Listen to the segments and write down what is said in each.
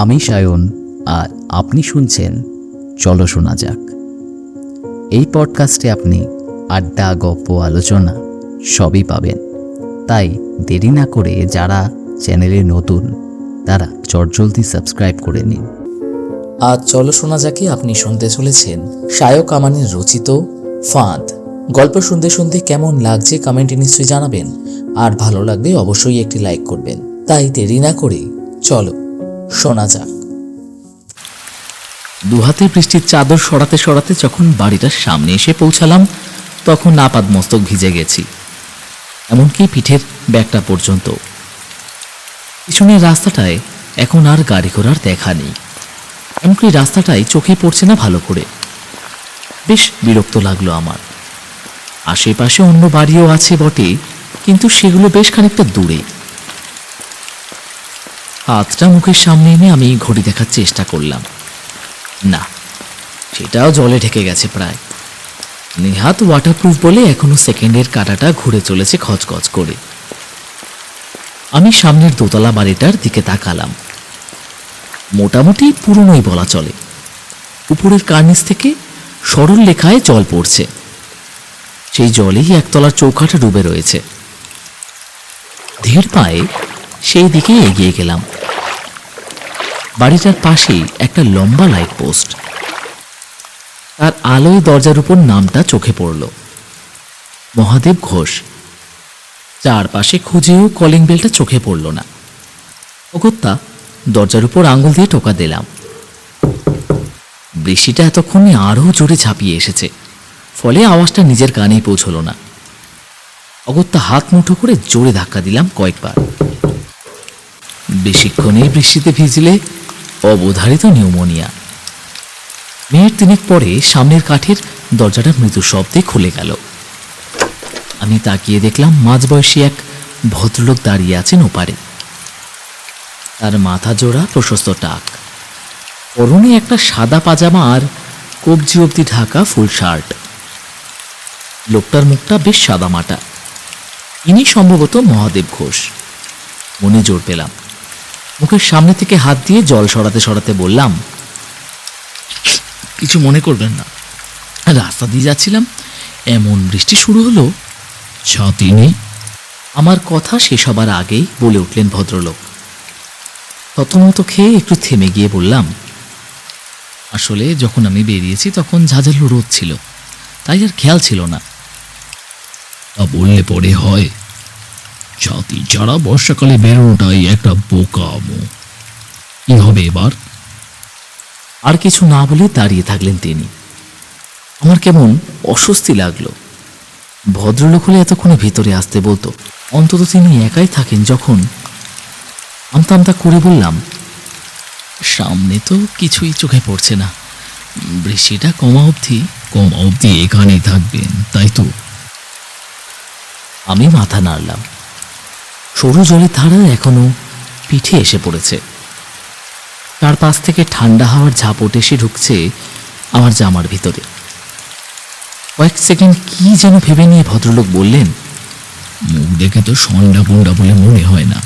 আমি সায়ন, আর আপনি শুনছেন চলো শোনা যাক। এই পডকাস্টে আপনি আড্ডা, গল্প, আলোচনা সবই পাবেন। তাই দেরি না করে যারা চ্যানেলে নতুন তারা চটজলদি সাবস্ক্রাইব করে নিন। আজ চলো শোনা যাকে আপনি শুনতে চলেছেন শায়ক আমানের রচিত ফাঁদ। গল্প শুনতে শুনতে কেমন লাগছে কমেন্টে নিশ্চয়ই জানাবেন, আর ভালো লাগলে অবশ্যই একটি লাইক করবেন। তাই দেরি না করে চলো শোনা যাক। দুহাতে বৃষ্টির চাদর সরাতে সরাতে যখন বাড়িটার সামনে এসে পৌঁছালাম, তখন আপাদ মস্তক ভিজে গেছি, এমনকি পিঠের ব্যাগটা পর্যন্ত। পিছনের রাস্তাটায় এখন আর গাড়ি ঘোড়ার দেখা নেই, এমনকি রাস্তাটাই চোখে পড়ছে না ভালো করে। বেশ বিরক্ত লাগলো আমার। আশেপাশে অন্য বাড়িও আছে বটে, কিন্তু সেগুলো বেশ খানিকটা দূরে। হাতটা মুখের সামনে এনে আমি ঘড়ি দেখার চেষ্টা করলাম। না, সেটাও জলে ঢেকে গেছে প্রায়। নেহাত ওয়াটারপ্রুফ বলে এখনো সেকেন্ডের কাঁটাটা ঘুরে চলেছে খচখচ করে। আমি সামনের দোতলা বাড়িটার দিকে তাকালাম। মোটামুটি পুরনোই বলা চলে। উপরের কার্নিস থেকে সরল লেখায় জল পড়ছে। সেই জলেই একতলার চৌকাঠা ডুবে রয়েছে। ধীর পায়ে সেই দিকে এগিয়ে গেলাম। বাড়িটার পাশেই একটা লম্বা লাইট পোস্ট। তার আলোয় দরজার উপর নামটা চোখে পড়ল, মহাদেব ঘোষ। চারপাশে খুঁজেও কলিং বেলটা চোখে পড়ল না। অগত্যা দরজার উপর আঙুল দিয়ে টোকা দিলাম। বৃষ্টিটা এতক্ষণে আরও জোরে ঝাঁপিয়ে এসেছে, ফলে আওয়াজটা নিজের কানেই পৌঁছল না। অগত্যা হাত মুঠো করে জোরে ধাক্কা দিলাম কয়েকবার। বেশিক্ষণে বৃষ্টিতে ভিজলে অবধারিত নিউমোনিয়া। মিনিট তিনেক পরে সামনের কাঠের দরজাটা মৃদু শব্দে খুলে গেল। আমি তাকিয়ে দেখলাম মাঝবয়সী এক ভদ্রলোক দাঁড়িয়ে আছেন ওপারে। তার মাথা জোড়া প্রশস্ত টাক, পরনে একটা সাদা পাজামা আর কবজি অবধি ঢাকা ফুল শার্ট। লোকটার মুখটা বেশ সাদামাটা। ইনি সম্ভবত মহাদেব ঘোষ, মনে জোর পেলাম। মুখের সামনে থেকে হাত দিয়ে জল সরাতে সরাতে বললাম, কিছু মনে করবেন না, রাস্তা দিয়ে যাচ্ছিলাম, এমন বৃষ্টি শুরু হলো। ছাতি নেই? আমার কথা শেষ হবার আগেই বলে উঠলেন ভদ্রলোক। প্রথমত খেয়ে একটু থেমে গিয়ে বললাম, আসলে যখন আমি বেরিয়েছি তখন ঝাঁঝালো রোদ ছিল, তাই আর খেয়াল ছিল না। তা বললে পরে হয়? ছাতি ছাড়া বর্ষাকালে বেরোনোটাই একটা বোকামো। কি হবে এবার? আর কিছু না বলে দাঁড়িয়ে থাকলেন তিনি। আমার কেমন অস্বস্তি লাগলো। ভদ্রলোক হলে এতক্ষণে ভিতরে আসতে বলতো, অন্তত তিনি একাই থাকেন যখন। আমতা আমতা করে বললাম, সামনে তো কিছুই চোখে পড়ছে না, বৃষ্টিটা কমা অবধি এখানেই থাকবেন, তাই তো? আমি মাথা নাড়লাম। সরু জলের ধারা এখনো পিঠে এসে পড়েছে। তার পাশ থেকে ঠান্ডা হাওয়ার ঝাপট এসে ঢুকছে আমার জামার ভিতরে। কয়েক সেকেন্ড কি যেন ভেবে নিয়ে ভদ্রলোক বললেন, মুখ দেখে তো সন্ডা পুন্ডা বলে মনে হয় না,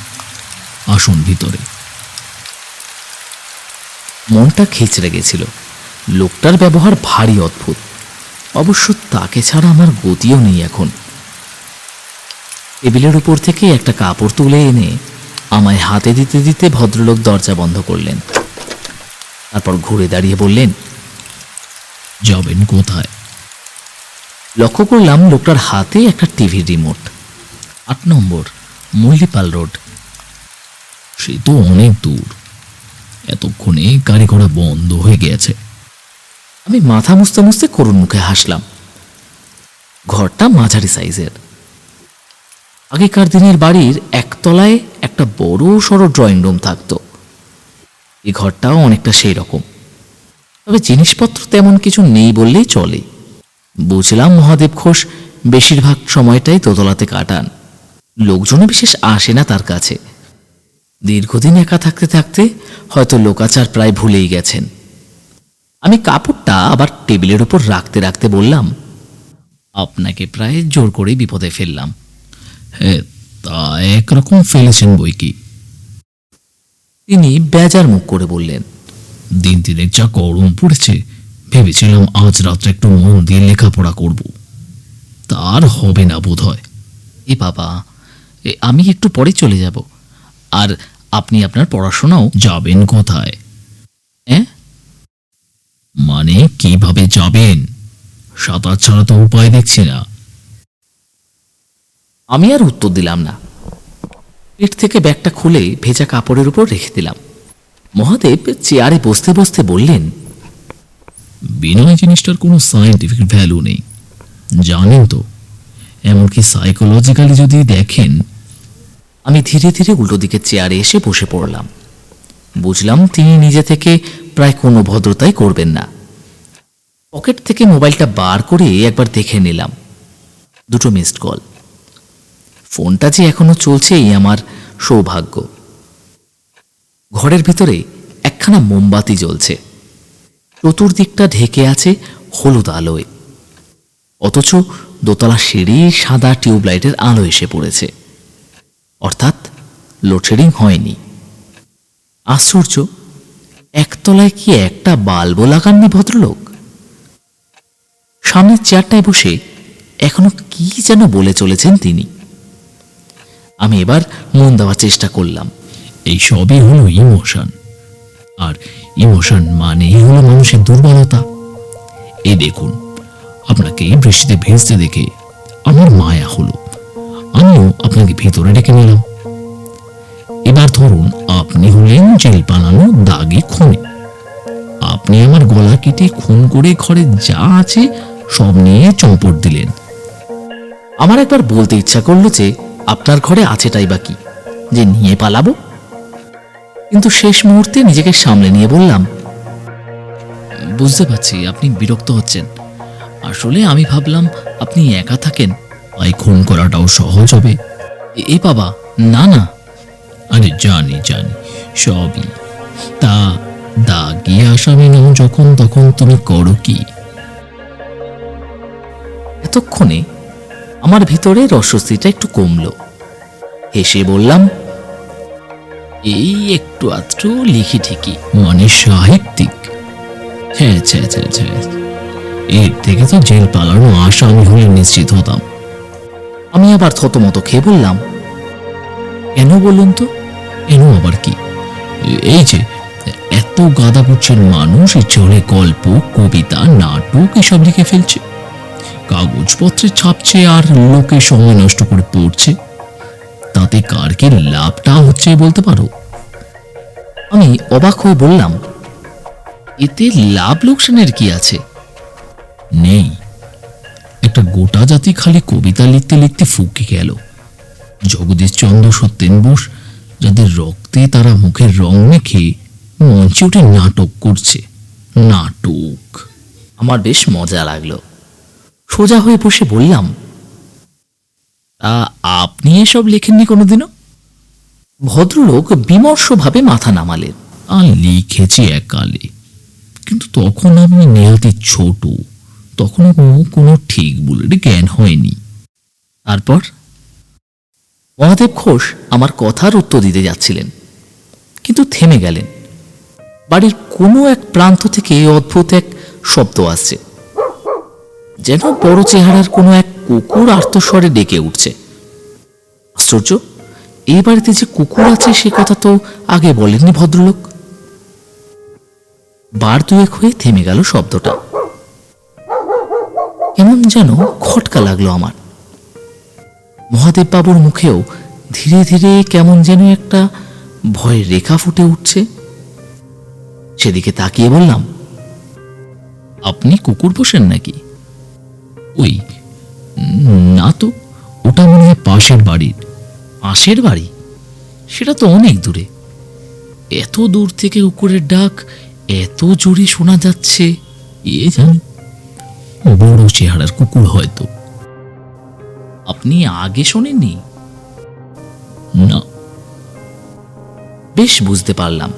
আসুন ভিতরে। মনটা খিচড়ে গেছিল। লোকটার ব্যবহার ভারী অদ্ভুত। অবশ্য তাকে ছাড়া আমার গতিও নেই এখন। টেবিলের উপর থেকে একটা কাপড় তুলে এনে আমায় হাতে দিতে দিতে ভদ্রলোক দরজা বন্ধ করলেন। তারপর ঘুরে দাঁড়িয়ে বললেন, যাবেন কোথায়? লক্ষ্য করলাম লোকটার হাতে একটা টিভি রিমোট। 8 নম্বর মল্লিপাল রোড। সে তো অনেক দূর, এতক্ষণে গাড়ি ঘোড়া বন্ধ হয়ে গেছে। আমি মাথা মুছতে মুছতে করুণ মুখে হাসলাম। ঘরটা মাঝারি সাইজের। আগেকার দিনের বাড়ির একতলায় একটা বড় সড়ো ড্রয়িং রুম থাকতো। এই ঘরটাও অনেকটা সেই রকম, তবে জিনিসপত্র তেমন কিছু নেই বললেই চলে। বুঝলাম মহাদেব ঘোষ বেশিরভাগ সময়টাই দোতলাতে কাটান। লোকজনও বিশেষ আসে না তার কাছে। দীর্ঘদিন একা থাকতে থাকতে হয়তো লোকাচার প্রায় ভুলেই গেছেন। আমি কাপড়টা আবার টেবিলের উপর রাখতে রাখতে বললাম, আপনাকে প্রায় জোর করে বিপদে ফেললাম। হ্যাঁ, তা একরকম ফেলেছেন বই কি। তিনি বেজার মুখ করে বললেন, দিন দিনের যা গরম পড়েছে, ভেবেছিলাম আজ রাত্রে একটু মন দিয়ে লেখাপড়া করব, তার হবে না বোধ হয়। এ বাবা, আমি একটু পরে চলে যাব, আর আপনি আপনার পড়াশোনাও। যাবেন কোথায়? হ্যাঁ, মানে কিভাবে যাবেন? সাঁতার ছাড়া তো উপায় দেখছি না। আমি আর উত্তর দিলাম না। পেট থেকে ব্যাগটা খুলে ভেজা কাপড়ের উপর রেখে দিলাম। মহাদেব চেয়ারে বসতে বসতে বললেন, বিনয় জিনিসটার কোনো সায়েন্টিফিক ভ্যালু নেই, জানেন তো। এমনকি সাইকোলজিক্যালি যদি দেখেন। আমি ধীরে ধীরে উল্টো দিকের চেয়ারে এসে বসে পড়লাম। বুঝলাম তিনি নিজে থেকে প্রায় কোনো ভদ্রতাই করবেন না। পকেট থেকে মোবাইলটা বার করে একবার দেখে নিলাম। 2 মিসড কল। ফোনটা যে এখনো চলছে এই আমার সৌভাগ্য। ঘরের ভিতরে একখানা মোমবাতি জ্বলছে, চতুর্দিকটা ঢেকে আছে হলুদ আলোয়, অথচ দোতলা সিঁড়ি সাদা টিউবলাইটের আলো এসে পড়েছে, অর্থাৎ লোডশেডিং হয়নি। আশ্চর্য, একতলায় কি একটা বাল্বও লাগাননি ভদ্রলোক? সামনের চেয়ারটায় বসে এখনো কি যেন বলে চলেছেন তিনি। আমি এবার মন দেওয়ার চেষ্টা করলাম। এই সবই হলো ইমোশন, আর ইমোশন মানেই হলো মানুষের দুর্বলতা। এই দেখুন, আপনাকে এই বৃষ্টিতে ভেজতে দেখে আমার মায়া হলো, আমিও আপনাকে ভিতরে ডেকে নিলাম। এবার ধরুন আপনি হলেন জেল পালানো দাগি খুনি। আপনি আমার গলা কেটে খুন করে ঘরে যা আছে সব নিয়ে চম্পট দিলেন। আমার একবার বলতে ইচ্ছা করলো যে আপনার ঘরে আছেটাই বা কি যে নিয়ে পালাবো, কিন্তু শেষ মুহূর্তে নিজেকে সামলে নিয়ে বললাম, বুঝতে পারছি আপনি বিরক্ত হচ্ছেন। আসলে আমি ভাবলাম আপনি একা থাকেন। তাই খুন করাটাও সহজ হবে। এ বাবা, না না। আরে জানি জানি সবই, তা দাগিয়ে আসামি নাও যখন তখন তুমি করো কি? এতক্ষণে আমার ভিতরে রসস্তিটা একটু কমলো। হেসে বললাম, এই একটু আধটু লিখি ঠিকই। মানে সাহিত্যিক? হ্যাঁ, এর থেকে তো জেল পালানো আসামি হলে নিশ্চিত হতাম। আমি আবার থতমত খেয়ে বললাম, কেন বলুন তো? কেন আবার কি? এই যে এত গাদা গুচ্ছের মানুষ চলে গল্প, কবিতা, নাটক এসব লিখে ফেলছে, কাগজপত্রে ছাপছে আর লোকে সময় নষ্ট করে পড়ছে, তাতে কার কি লাভটা হচ্ছে বলতে পারো? আমি অবাক হয়ে বললাম, এতে লাভ লোকসানের কি আছে? নেই। একটা গোটা জাতি খালি কবিতা লিখতে লিখতে ফুকে গেল। জগদীশচন্দ্র, সত্যেন বোস, যাদের রক্তে তারা মুখের রং মেখে মঞ্চে উঠে নাটক করছে। নাটক! আমার বেশ মজা লাগলো। সোজা হয়ে বসে বললাম, তা আপনি এসব লেখেননি কোনোদিনও? ভদ্রলোক বিমর্ষভাবে মাথা নামালেন। আর লিখেছি একালে, কিন্তু তখন আমি নেহাতি ছোট, তখন কোনো ঠিক বুলেট জ্ঞান হয়নি। তারপর মহাদেব ঘোষ আমার কথার উত্তর দিতে যাচ্ছিলেন, কিন্তু থেমে গেলেন। বাড়ির কোনো এক প্রান্ত থেকে অদ্ভুত এক শব্দ আসছে, যেন বড় চেহারার কোনো এক কুকুর আর্তস্বরে ডেকে উঠছে। আশ্চর্য, এই বাড়িতে যে কুকুর আছে সে কথা তো আগে বলেননি ভদ্রলোক। বার দুয়েক হয়ে থেমে গেল শব্দটা। কেমন যেন খটকা লাগলো আমার। মহাদেব বাবুর মুখেও ধীরে ধীরে কেমন যেন একটা ভয়ের রেখা ফুটে উঠছে। সেদিকে তাকিয়ে বললাম, আপনি কুকুর পোষেন নাকি? ওই না তো, ওটা মনে হয় পাশের বাড়ির। পাশের বাড়ি? সেটা তো অনেক দূরে। এত দূর থেকে কুকুরের ডাক এত জোরে শোনা যাচ্ছে, এ জানি, বড় চেহারার কুকুর হয়তো। আপনি আগে শোনেননি? না। বেশ বুঝতে পারলাম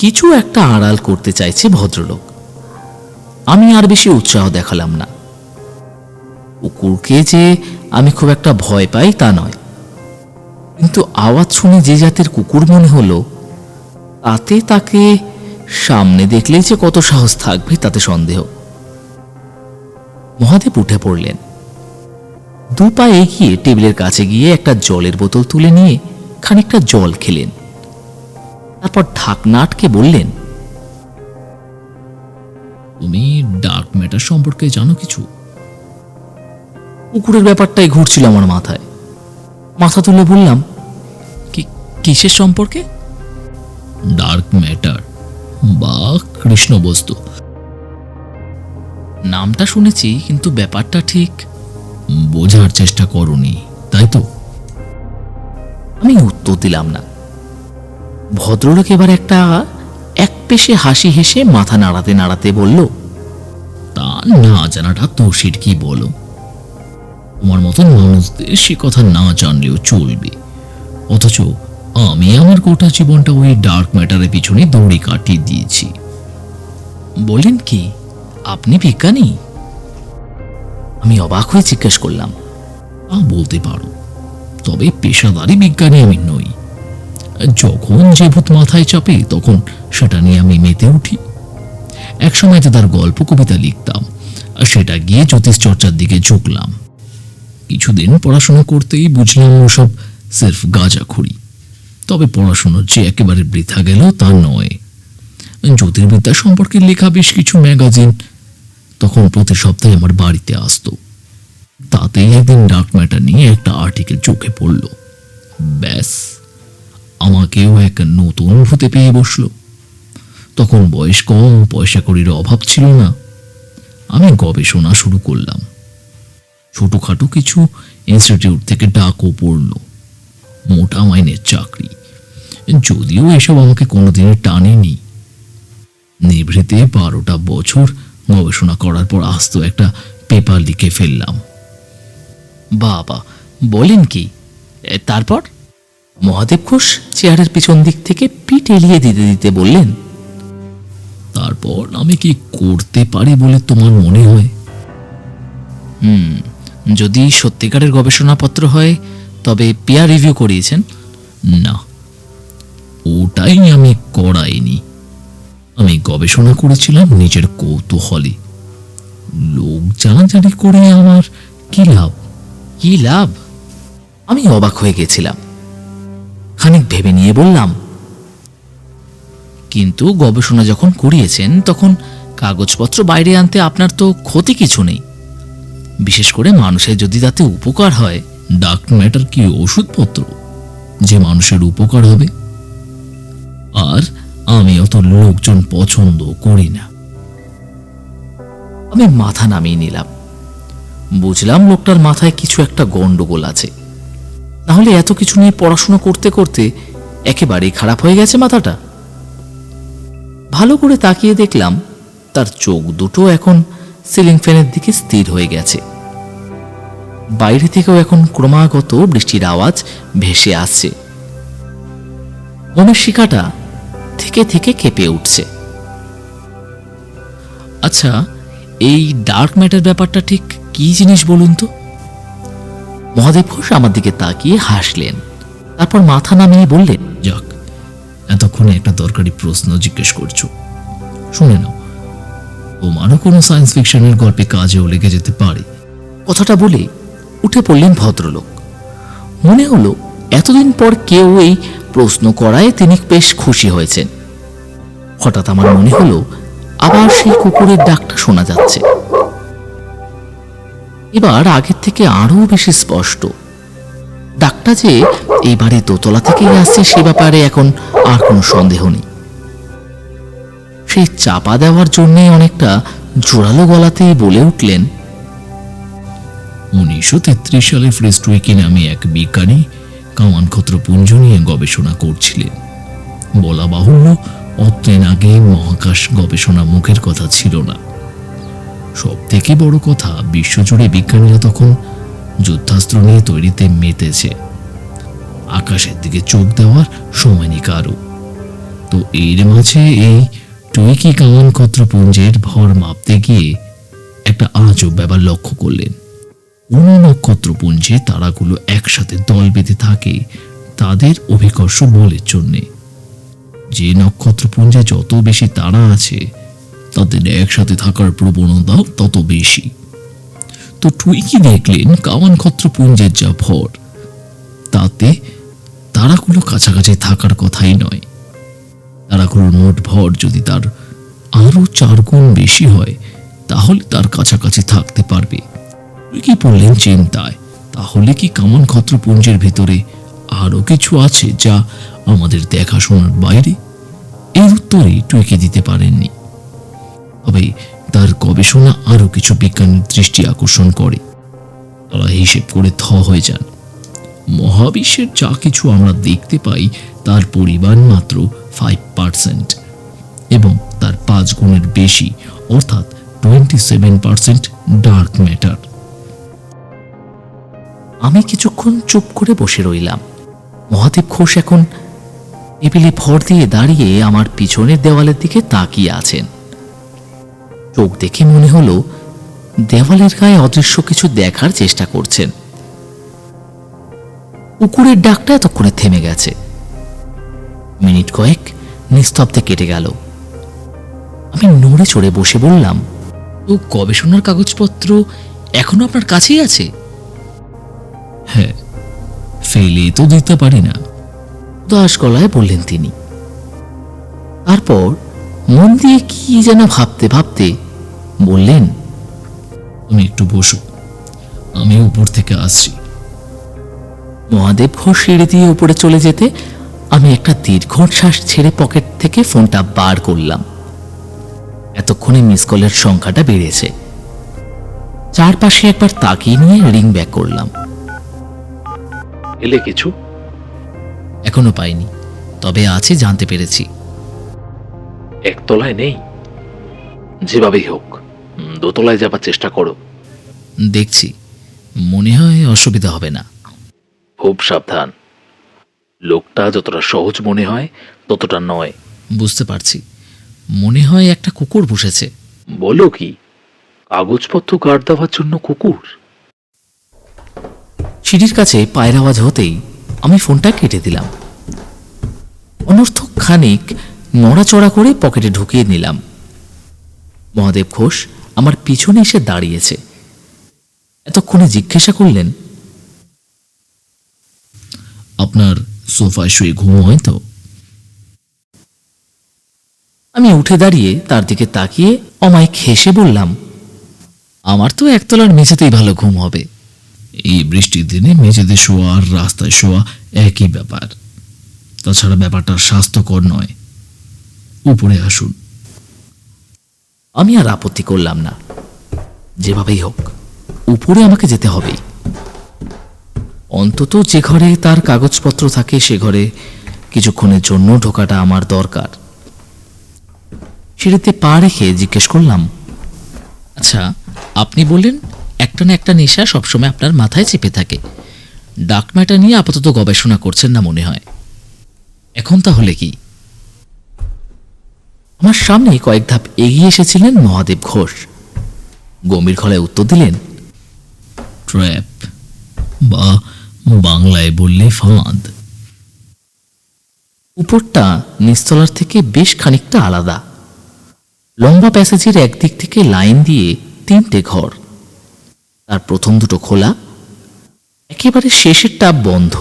কিছু একটা আড়াল করতে চাইছে ভদ্রলোক। আমি আর বেশি উৎসাহ দেখালাম না। কুকুরকে যে আমি খুব একটা ভয় পাই তা নয়, কিন্তু আওয়াজ শুনে যে জাতের কুকুর মনে হলো তাতে তাকে সামনে দেখলেই যে কত সাহস থাকবে তাতে সন্দেহ। মহাদেব উঠে পড়লেন, দু পা এগিয়ে টেবিলের কাছে গিয়ে একটা জলের বোতল তুলে নিয়ে খানিকটা জল খেলেন। তারপর ঢাকনা আটকে বললেন, তুমি ডার্ক ম্যাটার সম্পর্কে জানো কিছু? কুকুরের ব্যাপারটাই ঘুরছিল আমার মাথায়। মাথা তুলে বললাম, কিসের সম্পর্কে? ডার্ক ম্যাটার বা কৃষ্ণ বস্তু। নামটা শুনেছি, কিন্তু ব্যাপারটা ঠিক বোঝার চেষ্টা করনি, তাই তো? আমি উত্তর দিলাম না। ভদ্রলোক এবার একটা এক পেশে হাসি হেসে মাথা নাড়াতে নাড়াতে বলল, তা না জানাটা দোষীর কি বলো? তোমার মতন মানুষদের সে কথা না জানলেও চলবে। অথচ আমি আমার গোটা জীবনটা ওই ডার্ক ম্যাটারের পিছনে দড়ি কাটিয়ে দিয়েছি। বলেন কি, আপনি বিজ্ঞানী? আমি অবাক হয়ে জিজ্ঞেস করলাম। তা বলতে পারো, তবে পেশাদারি বিজ্ঞানী আমি নই। যখন যে ভূত মাথায় চাপে তখন সেটা নিয়ে আমি মেতে উঠি। একসময় তো তার গল্প কবিতা লিখতাম, আর সেটা গিয়ে জ্যোতিষ চর্চার দিকে ঝুঁকলাম। কিছুদিন পড়াশোনা করতেই বুঝলাম ওসব সির্ফ গাঁজাখড়ি। তবে পড়াশোনা যে একেবারে বৃথা গেল তা নয়। জ্যোতির্বিদ্যা সম্পর্কে লেখা বেশ কিছু ম্যাগাজিন তখন প্রতি সপ্তাহে আমার বাড়িতে আসতো। তাতেই একদিন ডার্ক ম্যাটার নিয়ে একটা আর্টিকেল চোখে পড়ল। ব্যাস, আমাকেও এক নতুন ভূতে পেয়ে বসলো। তখন বয়স কম, পয়সা কড়ির অভাব ছিল না। আমি গবেষণা শুরু করলাম। ছোটখাটো কিছু ইনস্টিটিউট থেকে ডাকও পড়ল, মোটা মাইনের চাকরি। যদিও এসব আমাকে কোনোদিনই টানেনি। নিভৃতে 12টা বছর গবেষণা করার পর আস্ত একটা পেপার লিখে ফেললাম। বাবা, বলেন কি? তারপর? মহাদেব ঘোষ চেয়ারের পিছন দিক থেকে পিঠ এলিয়ে দিতে দিতে বললেন, তারপর আমি কি করতে পারি বলে তোমার মনে হয়? যদি সত্যিকারের গবেষণাপত্র হয় তবে পিয়ার রিভিউ করিয়েছেন? না, ওটাই আমি করাইনি। আমি গবেষণা করেছিলাম নিজের কৌতূহলে। লোক জানাজানি করে আমার কি লাভ? কি লাভ? আমি অবাক হয়ে গেছিলাম। খানিক ভেবে নিয়ে বললাম, কিন্তু গবেষণা যখন করিয়েছেন তখন কাগজপত্র বাইরে আনতে আপনার তো ক্ষতি কিছু নেই। বিশেষ করে মানুষের যদি তাতে উপকার হয়। ডার্ক ম্যাটার কি ওষুধপত্র যে মানুষের উপকার হবে? আর আমি অত লোকজন পছন্দ করি না। আমি মাথা নামিয়ে নিলাম। বুঝলাম লোকটার মাথায় কিছু একটা গন্ডগোল আছে, নাহলে এত কিছু নিয়ে পড়াশোনা করতে করতে একেবারেই খারাপ হয়ে গেছে মাথাটা। ভালো করে তাকিয়ে দেখলাম তার চোখ দুটো এখন সিলিং ফ্যানের দিকে স্থির হয়ে গেছে। বাইরে থেকেও এখন ক্রমাগত বৃষ্টির আওয়াজ ভেসে আসছে। মনের শিখাটা থেকে থেকে কেঁপে উঠছে। আচ্ছা, এই ডার্ক ম্যাটার ব্যাপারটা ঠিক কি জিনিস বলুন তো? মহাদেব ঘোষ আমার দিকে তাকিয়ে হাসলেন, তারপর মাথা নামিয়ে বললেন, যাক, এতক্ষণে একটা দরকারি প্রশ্ন জিজ্ঞেস করছো, শুনে নাও। তোমারও কোনো সায়েন্স ফিকশনের গল্পে কাজেও লেগে যেতে পারে। কথাটা বলে উঠে পড়লেন ভদ্রলোক। মনে হলো এতদিন পর কেউ এই প্রশ্ন করায় তিনি বেশ খুশি হয়েছেন। হঠাৎ আমার মনে হলো আবার সেই কুকুরের ডাকটা শোনা যাচ্ছে। এবার আগের থেকে আরো বেশি স্পষ্ট। ডাকটা যে এই বাড়ির দোতলা থেকেই আসছে সে ব্যাপারে এখন আর কোনো সন্দেহ নেই। সেই চাপা দেওয়ার জন্যে অনেকটা জোরালো গলাতেই বলে উঠলেন, 1933 সালে ফ্রেস্টুইকে নামে এক বিজ্ঞানী কামানক্ষত্র পুঞ্জ নিয়ে গবেষণা করছিলেন। বলা বাহুল্য, অতদিন আগে মহাকাশ গবেষণা মুখের কথা ছিল না। সব থেকে বড় কথা, বিশ্বজুড়ে বিজ্ঞানীরা তখন যুদ্ধাস্ত্র নিয়ে তৈরিতে মেতেছে। আকাশের দিকে চোখ দেওয়ার সময় নেই কারো। তো এর মাঝে এই টুইকি কামানক্ষত্র পুঞ্জের ভর মাপতে গিয়ে একটা আজব ব্যাপার লক্ষ্য করলেন। কোন নক্ষত্রপুঞ্জে তারাগুলো একসাথে দল বেঁধে থাকে তাদের অভিকর্ষ বলের জন্যে। যে নক্ষত্রপুঞ্জে যত বেশি তারা আছে তাদের একসাথে থাকার প্রবণতা তত বেশি। তো টুইকি দেখলেন কামান নক্ষত্রপুঞ্জের যা ভর, তাতে তারাগুলো কাছাকাছি থাকার কথাই নয়। তারাগুলোর মোট ভর যদি তার আরো 4 গুণ বেশি হয় তাহলে তার কাছাকাছি থাকতে পারবে। টুইকি পড়লেন চিন্তায়, তাহলে কি কামান নক্ষত্রপুঞ্জের ভিতরে আরো কিছু আছে যা আমাদের দেখাশোনার বাইরে? এর উত্তরে টুইকি দিতে পারেননি। তবে তার গবেষণা আরো কিছু বিজ্ঞানের দৃষ্টি আকর্ষণ করে। তারা হিসেব করে থ হয়ে যান। মহাবিশ্বের যা কিছু আমরা দেখতে পাই তার পরিমাণ মাত্র 5% এবং তার 5 গুণের বেশি অর্থাৎ 27% ডার্ক ম্যাটার। আমি কিছুক্ষণ চুপ করে বসে রইলাম। মহাদেব ঘোষ এখন টেবিলে ভর দিয়ে দাঁড়িয়ে আমার পিছনের দেওয়ালের দিকে তাকিয়ে আছেন। চোখ দেখে মনে হলো দেওয়ালের গায়ে অদৃশ্য কিছু দেখার চেষ্টা করছেন। কুকুরের ডাকটা এতক্ষণে থেমে গেছে। মিনিট কয়েক নিস্তব্ধে কেটে গেল। আমি নড়ে চড়ে বসে বললাম, তো গবেষণার কাগজপত্র এখনো আপনার কাছেই আছে? হ্যাঁ, ফেলে তো দিতে পারি না। উদাস গলায় বললেন তিনি। তারপর মন দিয়ে কি যেন ভাবতে ভাবতে বললেন, তুমি একটু বসো, আমি উপর থেকে আসছি। মহাদেব ঘোষ সিঁড়ি দিয়ে উপরে চলে যেতে আমি একটা দীর্ঘশ্বাস ছেড়ে পকেট থেকে ফোনটা বার করলাম। এতক্ষণে মিস কলের সংখ্যাটা বেড়েছে। চারপাশে একবার তাকিয়ে নিয়ে রিং ব্যাক করলাম। এলে কিছু? এখনো পাইনি, তবে আছে জানতে পেরেছি। একতলায় নেই? যেভাবেই হোক দোতলায় যাবার চেষ্টা করো। দেখছি, মনে হয় অসুবিধা হবে না। খুব সাবধান, লোকটা যতটা সহজ মনে হয় ততটা নয়। বুঝতে পারছি, মনে হয় একটা কুকুর বসেছে। বলো কি, কাগজপত্র গার্ড দেওয়ার জন্য কুকুর? সিঁড়ির কাছে পায়ের আওয়াজ হতেই আমি ফোনটা কেটে দিলাম। অনর্থক খানিক নড়াচড়া করে পকেটে ঢুকিয়ে নিলাম। মহাদেব ঘোষ আমার পিছনে এসে দাঁড়িয়েছে। এতক্ষণে জিজ্ঞাসা করলেন, আপনার সোফায় শুয়ে ঘুম হয় তো? আমি উঠে দাঁড়িয়ে তার দিকে তাকিয়ে অমায়িক হেসে বললাম, আমার তো একতলার মেঝেতেই ভালো ঘুম হবে। এই বৃষ্টির দিনে মেঝেতে শোয়া আর রাস্তায় শোয়া একই ব্যাপার। তাছাড়া ব্যাপারটা স্বাস্থ্যকর নয়। উপরে আসুন। আমি আর আপত্তি করলাম না। যেভাবেই হোক উপরে আমাকে যেতে হবেই। অন্তত যে ঘরে তার কাগজপত্র থাকে সে ঘরে কিছুক্ষণের জন্য ঢোকাটা আমার দরকার। সিঁড়িতে পা রেখে জিজ্ঞেস করলাম, আচ্ছা, আপনি বললেন একটা না একটা নেশা সবসময় আপনার মাথায় চেপে থাকে। ডার্ক ম্যাটার নিয়ে আপাতত গবেষণা করছেন না মনে হয়। এখন তাহলে কি? আমার সামনে কয়েক ধাপ এগিয়ে এসেছিলেন মহাদেব ঘোষ। গম্ভীর গলায় উত্তর দিলেন, ট্র্যাপ, বা বাংলায় বললে ফাঁদ। উপরটা নিচতলার থেকে বেশ খানিকটা আলাদা। লম্বা প্যাসেজের একদিক থেকে লাইন দিয়ে 3টে ঘর। তার প্রথম দুটো খোলা, একেবারে শেষেরটা বন্ধ।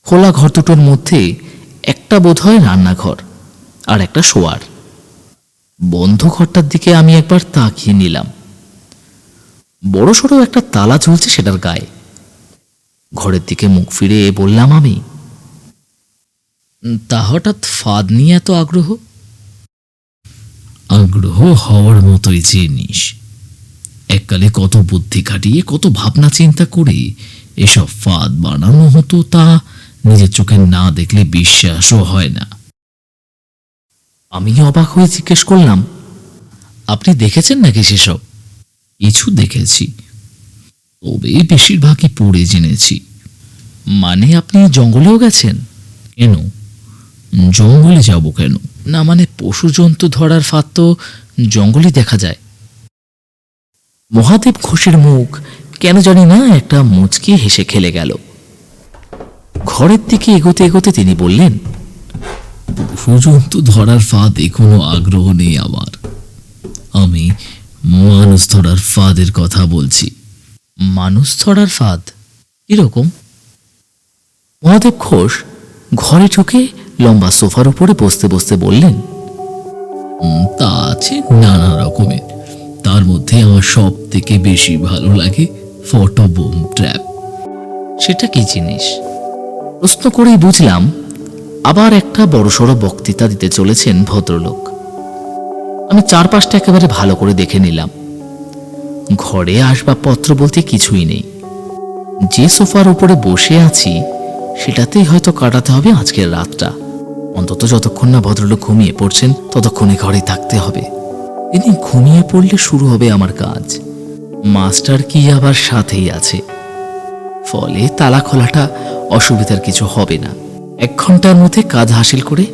খোলা ঘর দুটোর মধ্যে একটা বোধহয় রান্নাঘর আর একটা শোয়ার। বন্ধ ঘরটার দিকে আমি একবার তাকিয়ে নিলাম। বড়সড় একটা তালা ঝুলছে সেটার গায়ে। ঘরের দিকে মুখ ফিরে বললাম আমি, তা হঠাৎ ফাঁদ নিয়ে এত আগ্রহ? আগ্রহ হওয়ার মতোই জিনিস। এককালে কত বুদ্ধি খাটিয়ে কত ভাবনা চিন্তা করে এসব ফাঁদ বানানো হতো, তা নিজের চোখে না দেখলে বিশ্বাসও হয় না। আমি অবাক হয়ে জিজ্ঞেস করলাম, আপনি দেখেছেন নাকি সেসব? কিছু দেখেছি, তবে বেশিরভাগই পড়ে জেনেছি। মানে আপনি জঙ্গলেও গেছেন? কেন জঙ্গলে যাব কেন? না, মানে পশু জন্তু ধরার ফাঁদ তো জঙ্গলই দেখা যায়। মহাদেব ঘোষের মুখ কেন জানি না একটা মুচকি হেসে খেলে গেল। ঘরের দিকে এগোতে এগোতে তিনি বললেন, পশু-জন্তু ধরার ফাঁদে কোনো আগ্রহ নেই আমার। আমি মানুষ ধরার ফাঁদের কথা বলছি। মানুষ ধরার ফাঁদ এরকম? মহাদেব ঘোষ ঘরে ঢুকে লম্বা সোফার উপরে বসতে বসতে বললেন, তা আছে নানা রকমের। তার মধ্যে আমার সব থেকে বেশি ভালো লাগে ফটো বোম ট্র্যাপ। সেটা কি জিনিস? প্রশ্ন করেই বুঝলাম আবার একটা বড়সড় বক্তৃতা দিতে চলেছেন ভদ্রলোক। আমি চারপাশটা একেবারে ভালো করে দেখে নিলাম। ঘরে আসবাবপত্র বলতে কিছুই নেই। যে সোফার উপরে বসে আছি সেটাতেই হয়তো কাটাতে হবে আজকের রাতটা। অন্তত যতক্ষণ না ভদ্রলোক ঘুমিয়ে পড়ছেন ততক্ষণে ঘরে থাকতে হবে। তিনি ঘুমিয়ে পড়লে শুরু হবে আমার কাজ। মাস্টার কি আবার সাথেই আছে, ফলে তালা খোলাটা অসুবিধার কিছু হবে না। 1 ঘন্টার মধ্যে কাজ হাসিল করে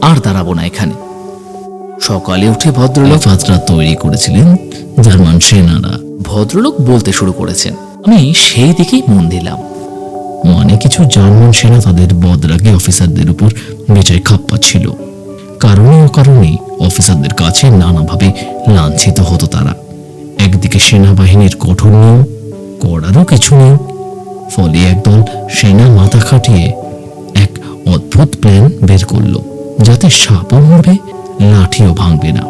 আর দাঁড়াবো না এখানে। সকালে উঠে ভদ্রলোক ফাঁদটা তৈরি করেছিলেন জার্মান সেনারা। ভদ্রলোক বলতে শুরু করেছেন। আমি সেই দিকেই মন দিলাম। মানে কিছু জার্মান সেনা তাদের বদরাগী অফিসারদের উপর বেজায় খাপ্পা ছিল। কারণে অকারণে অফিসারদের কাছে নানাভাবে লাঞ্ছিত হতো তারা। একদিকে সেনাবাহিনীর কঠোর নিয়ম, করারও কিছু নেই। ফলে একদল সেনা মাথা খাটিয়ে এক অদ্ভুত প্ল্যান বের করলো, যাতে সাপও মরবে, লাঠিও ভাঙবে না।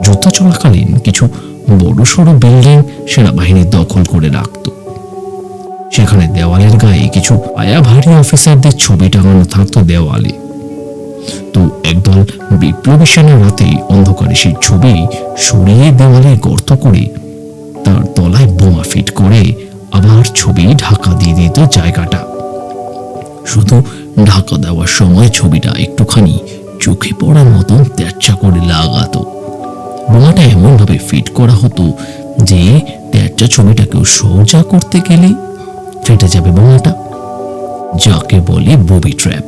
যুদ্ধ চলাকালীন কিছু বড় সড়ো বিল্ডিং সেনাবাহিনী দখল করে রাখত। সেখানে দেওয়ালের গায়ে কিছু আয়াভারী অফিসারদের ছবি টাঙানো থাকতো দেওয়ালে। তো একদল বিপ্লবী সেনা রাতে অন্ধকারে সেই ছবি সরিয়ে দেওয়ালে গর্ত করে তার তলায় বোমা ফিট করে আবার ছবি ঢাকা দিয়ে দিত জায়গাটা। শুধু ঢাকা দেওয়ার সময় ছবিটা একটুখানি চোখে পড়ার মতন তেরচা করে লাগাতো। বোমাটা এমন ভাবে ফিট করা হতো যে তেরচা ছবিটাকেও সোজা করতে গেলে ফেটে যাবে বোমাটা, যাকে বলে ববি ট্র্যাপ।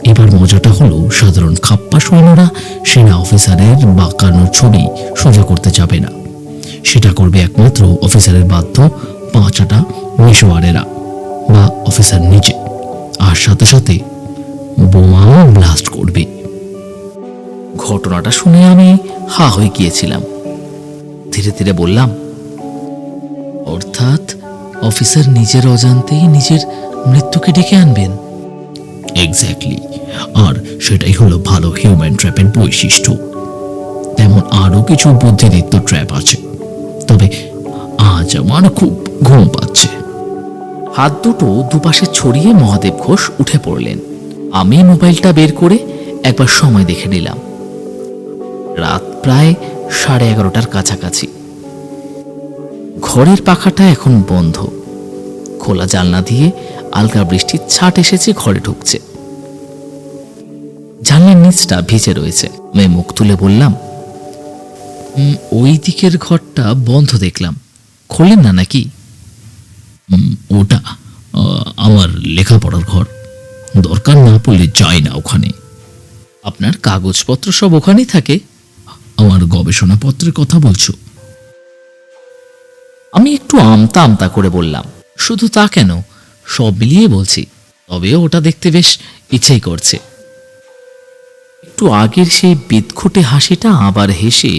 এবার মজাটা হলো, সাধারণ খাপ্পা সৈন্যরা সেনা অফিসারের বাঁকানো ছবি সোজা করতে যাবে না। সেটা করবে একমাত্র অফিসারের বাধ্য পাঁচাটা মিশোয়ারেরা বা অফিসার নিজে, আর সাথে সাথে বোমাও ব্লাস্ট করবে। ঘটনাটা শুনে আমি হা হয়ে গিয়েছিলাম। ধীরে ধীরে বললাম, অর্থাৎ অফিসার নিজের অজান্তেই নিজের মৃত্যুকে ডেকে আনবেন? এক্স্যাক্টলি। আর সেটাই হলো ভালো হিউম্যান ট্র্যাপের বৈশিষ্ট্য। তেমন আরো কিছু বুদ্ধিদীপ্ত ট্র্যাপ আছে, তবে আজ আমার খুব ঘুম পাচ্ছে। হাত দুটো দুপাশে ছড়িয়ে মহাদেব ঘোষ উঠে পড়লেন। আমি মোবাইলটা বের করে একবার সময় দেখে নিলাম। রাত প্রায় 11:30টার কাছাকাছি। ঘরের পাখাটা এখন বন্ধ। খোলা জানলা দিয়ে আলগা বৃষ্টির ছাট এসেছে ঘরে ঢুকছে। জানলার নিচটা ভিজে রয়েছে। আমি মুখ তুলে বললাম, ওই দিকের ঘরটা বন্ধ দেখলাম, খোলেন না নাকি? ওটা আমার লেখাপড়ার ঘর, দরকার না পড়লে যাই না ওখানে। আপনার কাগজপত্র সব ওখানেই থাকে? আমার গবেষণাপত্রের কথা বলছো? আমি একটু আমতা আমতা করে বললাম, শুধু তা কেন, সব মিলিয়ে বলছি। তবে ওটা দেখতে বেশ ইচ্ছেই করছে। একটু আগের সেই বিদঘুটে হাসিটা আবার হেসে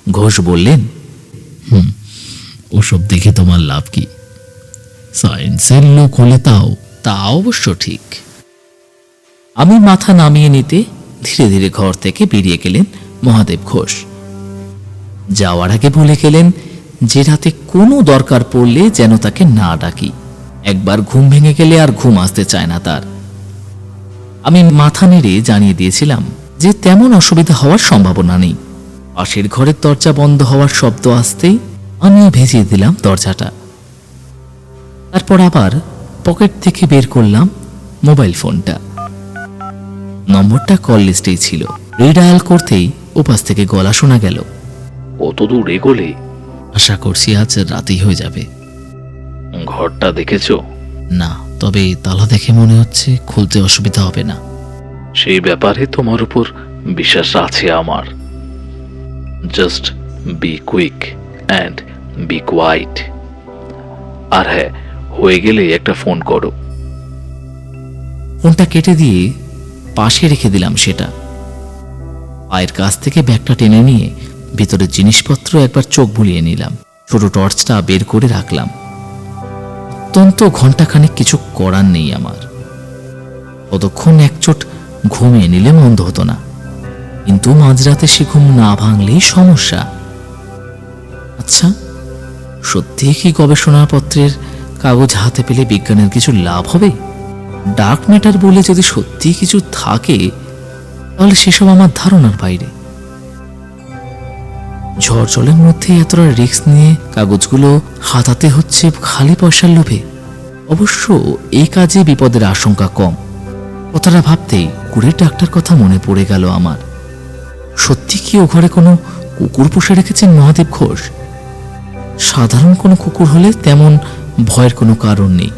ঘোষ বললেন, ওসব দেখে তোমার লাভ কি? সায়েন্সের লোক হলে তা অবশ্য ঠিক। আমি মাথা নামিয়ে নিতে ধীরে ধীরে ঘর থেকে বেরিয়ে গেলেন মহাদেব ঘোষ। যাওয়ার আগে বলে গেলেন যে রাতে কোনো দরকার পড়লে যেন তাকে না ডাকি। একবার ঘুম ভেঙে গেলে আর ঘুম আসতে চায় না তার। আমি মাথা নেড়ে জানিয়ে দিয়েছিলাম যে তেমন অসুবিধা হওয়ার সম্ভাবনা নেই। পাশের ঘরের দরজা বন্ধ হওয়ার শব্দ আসতেই আমিও ভেজিয়ে দিলাম দরজাটা। তারপর আবার পকেট থেকে বের করলাম মোবাইল ফোনটা। নম্বরটা কল লিস্টেই ছিল। রিডায়াল করতেই ওপাশ থেকে গলা শোনা গেল, কত দূর এগোলে? আশা করছি আজ রাতেই হয়ে যাবে। ঘরটা দেখেছো? না, তবে তালা দেখে মনে হচ্ছে খুলতে অসুবিধা হবে না। সেই ব্যাপারে তোমার উপর বিশ্বাস আছে আমার। Just be quick and be quiet. আর হ্যাঁ, হয়ে গেলে একটা ফোন করো। ফোনটা কেটে দিয়ে পাশে রেখে দিলাম সেটা। পায়ের কাছ থেকে ব্যাগটা টেনে নিয়ে ভিতরের জিনিসপত্র একবার চোখ বুলিয়ে নিলাম। ছোট টর্চটা বের করে রাখলাম। অত্যন্ত ঘন্টাখানেক কিছু করার নেই আমার। কতক্ষণ একচোট ঘুমিয়ে নিলে মন্দ হতো না, কিন্তু মাঝরাতে সে ঘুম না ভাঙলেই সমস্যা। আচ্ছা, সত্যি কি গবেষণাপত্রের কাগজ হাতে পেলে বিজ্ঞানের কিছু লাভ হবে? ডার্ক ম্যাটার বলে যদি সত্যি কিছু থাকে, তাহলে সেসব আমার ধারণার বাইরে। ঝড় জলের মধ্যে এতটা রিস্ক নিয়ে কাগজগুলো হাতাতে হচ্ছে খালি পয়সার লোভে। অবশ্য এই কাজে বিপদের আশঙ্কা কম। কথাটা ভাবতেই কুকুরের ডাক্তার কথা মনে পড়ে গেল আমার। সত্যি কি ও ঘরে কোনো কুকুর পুষে রেখেছেন মহাদেব ঘোষ? সাধারণ কোনো কুকুর হলে তেমন ভয়ের কোনো কারণ নেই,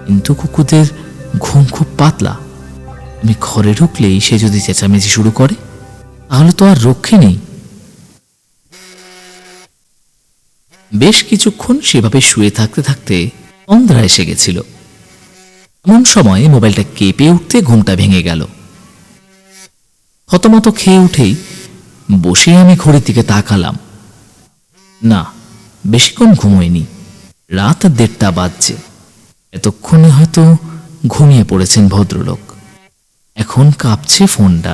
কিন্তু কুকুরদের ঘুম খুব পাতলা। আমি ঘরে ঢুকলেই সে যদি চেঁচামেচি শুরু করে, তাহলে তো আর রক্ষে নেই। বেশ কিছুক্ষণ সেভাবে শুয়ে থাকতে থাকতে তন্দ্রা এসে গেছিল। এমন সময় মোবাইলটা কেঁপে উঠতে ঘুমটা ভেঙে গেল। হতমত খেয়ে উঠেই বসে আমি ঘড়ির দিকে তাকালাম। না, বেশিক্ষণ ঘুমোয়নি। রাত 1:30 বাজছে। এতক্ষণে হয়তো ঘুমিয়ে পড়েছেন ভদ্রলোক। এখন কাঁপছে ফোনটা।